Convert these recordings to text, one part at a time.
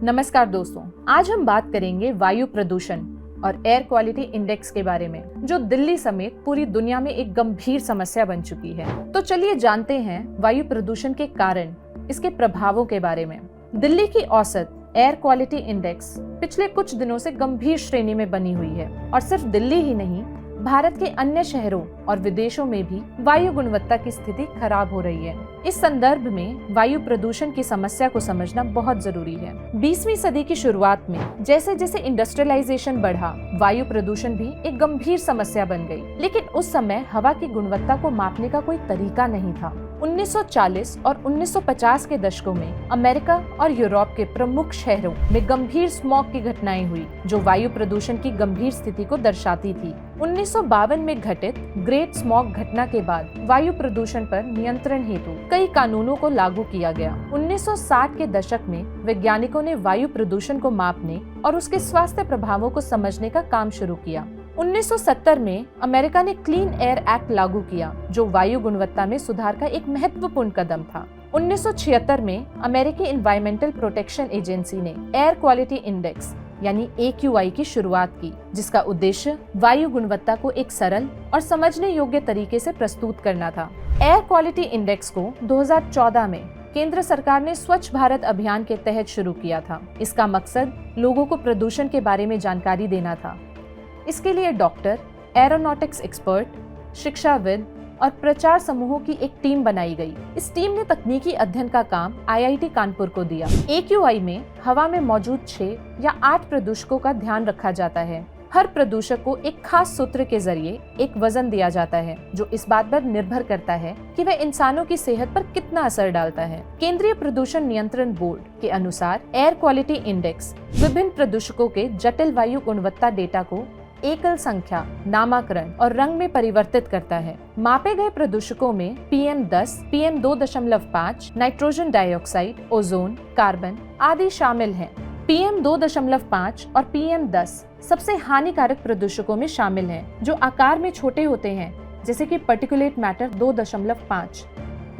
नमस्कार दोस्तों, आज हम बात करेंगे वायु प्रदूषण और एयर क्वालिटी इंडेक्स के बारे में, जो दिल्ली समेत पूरी दुनिया में एक गंभीर समस्या बन चुकी है। तो चलिए जानते हैं वायु प्रदूषण के कारण, इसके प्रभावों के बारे में। दिल्ली की औसत एयर क्वालिटी इंडेक्स पिछले कुछ दिनों से गंभीर श्रेणी में बनी हुई है और सिर्फ दिल्ली ही नहीं, भारत के अन्य शहरों और विदेशों में भी वायु गुणवत्ता की स्थिति खराब हो रही है। इस संदर्भ में वायु प्रदूषण की समस्या को समझना बहुत जरूरी है। 20वीं सदी की शुरुआत में जैसे जैसे इंडस्ट्रियलाइजेशन बढ़ा, वायु प्रदूषण भी एक गंभीर समस्या बन गई। लेकिन उस समय हवा की गुणवत्ता को मापने का कोई तरीका नहीं था। 1940 और 1950 के दशकों में अमेरिका और यूरोप के प्रमुख शहरों में गंभीर स्मॉग की घटनाएं हुई, जो वायु प्रदूषण की गंभीर स्थिति को दर्शाती थी। 1952 में घटित ग्रेट स्मॉग घटना के बाद वायु प्रदूषण पर नियंत्रण हेतु कई कानूनों को लागू किया गया। 1960 के दशक में वैज्ञानिकों ने वायु प्रदूषण को मापने और उसके स्वास्थ्य प्रभावों को समझने का काम शुरू किया। 1970 में अमेरिका ने क्लीन एयर एक्ट लागू किया, जो वायु गुणवत्ता में सुधार का एक महत्वपूर्ण कदम था। 1976 में अमेरिकी एनवायरमेंटल प्रोटेक्शन एजेंसी ने एयर क्वालिटी इंडेक्स यानी AQI की शुरुआत की, जिसका उद्देश्य वायु गुणवत्ता को एक सरल और समझने योग्य तरीके से प्रस्तुत करना था। एयर क्वालिटी इंडेक्स को 2014 में केंद्र सरकार ने स्वच्छ भारत अभियान के तहत शुरू किया था। इसका मकसद लोगों को प्रदूषण के बारे में जानकारी देना था। इसके लिए डॉक्टर, एरोनॉटिक्स एक्सपर्ट, शिक्षाविद और प्रचार समूहों की एक टीम बनाई गई। इस टीम ने तकनीकी अध्ययन का काम IIT कानपुर को दिया। AQI में हवा में मौजूद 6 या 8 प्रदूषकों का ध्यान रखा जाता है। हर प्रदूषक को एक खास सूत्र के जरिए एक वजन दिया जाता है, जो इस बात पर निर्भर करता है कि वह इंसानों की सेहत पर कितना असर डालता है। केंद्रीय प्रदूषण नियंत्रण बोर्ड के अनुसार एयर क्वालिटी इंडेक्स विभिन्न प्रदूषकों के जटिल वायु गुणवत्ता डेटा को एकल संख्या, नामाकरण और रंग में परिवर्तित करता है। मापे गए प्रदूषकों में PM10, PM2.5, nitrogen dioxide, ozone, carbon आदि शामिल हैं। PM2.5 और PM10 सबसे हानिकारक प्रदूषकों में शामिल हैं, जो आकार में छोटे होते हैं, जैसे कि पार्टिकुलेट मैटर 2.5।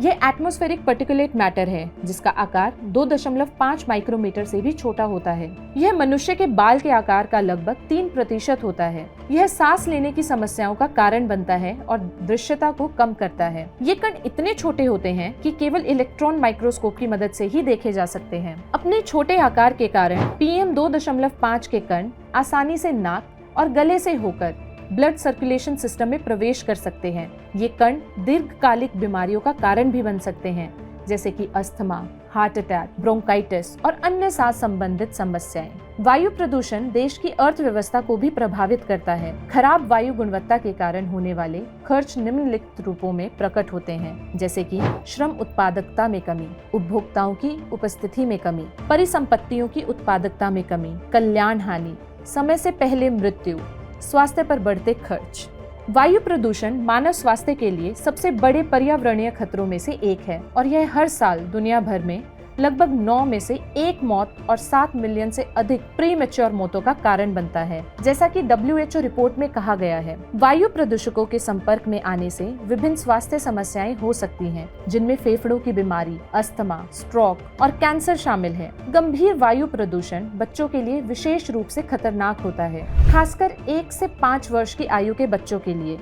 यह एटमॉस्फेरिक पार्टिकुलेट मैटर है, जिसका आकार 2.5 माइक्रोमीटर से भी छोटा होता है। यह मनुष्य के बाल के आकार का लगभग 3% होता है। यह सांस लेने की समस्याओं का कारण बनता है और दृश्यता को कम करता है। ये कण इतने छोटे होते हैं कि केवल इलेक्ट्रॉन माइक्रोस्कोप की मदद से ही देखे जा सकते हैं। अपने छोटे आकार के कारण PM2.5 के कण आसानी से नाक और गले से होकर ब्लड सर्कुलेशन सिस्टम में प्रवेश कर सकते हैं। ये कण दीर्घकालिक बीमारियों का कारण भी बन सकते हैं, जैसे कि अस्थमा, हार्ट अटैक, ब्रोंकाइटिस और अन्य सांस संबंधित समस्याएं। वायु प्रदूषण देश की अर्थव्यवस्था को भी प्रभावित करता है। खराब वायु गुणवत्ता के कारण होने वाले खर्च निम्नलिखित रूपों में प्रकट होते हैं, जैसे कि श्रम उत्पादकता में कमी, उपभोक्ताओं की उपस्थिति में कमी, परिसंपत्तियों की उत्पादकता में कमी, कल्याण हानि, समय से पहले मृत्यु, स्वास्थ्य पर बढ़ते खर्च। वायु प्रदूषण मानव स्वास्थ्य के लिए सबसे बड़े पर्यावरणीय खतरों में से एक है और यह हर साल दुनिया भर में लगभग 9 में से 1 मौत और 7 मिलियन से अधिक प्रीमेच्योर मौतों का कारण बनता है। जैसा कि WHO रिपोर्ट में कहा गया है, वायु प्रदूषकों के संपर्क में आने से विभिन्न स्वास्थ्य समस्याएं हो सकती हैं, जिनमें फेफड़ों की बीमारी, अस्थमा, स्ट्रोक और कैंसर शामिल है। गंभीर वायु प्रदूषण बच्चों के लिए विशेष रूप से खतरनाक होता है, खासकर 1 से 5 वर्ष की आयु के बच्चों के लिए,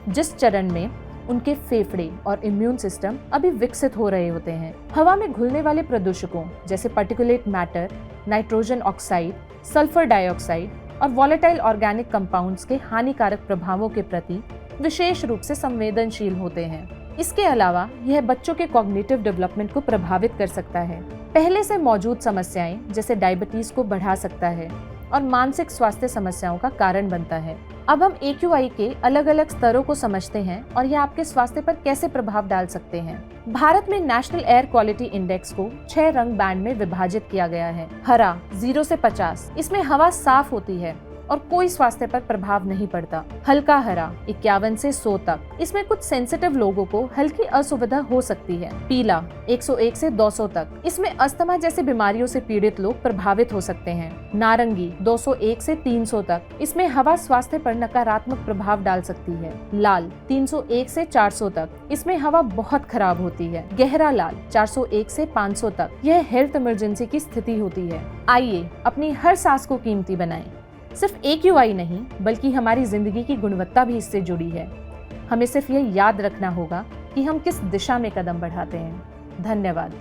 जिस चरण में उनके फेफड़े और इम्यून सिस्टम अभी विकसित हो रहे होते हैं। हवा में घुलने वाले प्रदूषकों जैसे particulate matter, nitrogen oxide, sulphur dioxide और वॉलेटाइल ऑर्गेनिक कंपाउंड्स के हानिकारक प्रभावों के प्रति विशेष रूप से संवेदनशील होते हैं। इसके अलावा यह बच्चों के कॉग्निटिव डेवलपमेंट को प्रभावित कर सकता है। पहले से मौजूद समस्याएं जैसे डायबिटीज को बढ़ा सकता है और मानसिक स्वास्थ्य समस्याओं का कारण बनता है। अब हम AQI के अलग अलग स्तरों को समझते हैं और यह आपके स्वास्थ्य पर कैसे प्रभाव डाल सकते हैं। भारत में नेशनल एयर क्वालिटी इंडेक्स को 6 रंग बैंड में विभाजित किया गया है। हरा 0 से 50, इसमें हवा साफ होती है और कोई स्वास्थ्य पर प्रभाव नहीं पड़ता। हल्का हरा 51 से 100 तक, इसमें कुछ सेंसिटिव लोगों को हल्की असुविधा हो सकती है। पीला 101 से 200 तक, इसमें अस्थमा जैसी बीमारियों से पीड़ित लोग प्रभावित हो सकते हैं। नारंगी 201 से 300 तक, इसमें हवा स्वास्थ्य पर नकारात्मक प्रभाव डाल सकती है। लाल 301 से 400 तक, इसमें हवा बहुत खराब होती है। गहरा लाल 401 से 500 तक, यह हेल्थ इमरजेंसी की स्थिति होती है। आइए अपनी हर सांस को कीमती बनाएं। सिर्फ AQI नहीं, बल्कि हमारी जिंदगी की गुणवत्ता भी इससे जुड़ी है। हमें सिर्फ यह याद रखना होगा कि हम किस दिशा में कदम बढ़ाते हैं। धन्यवाद।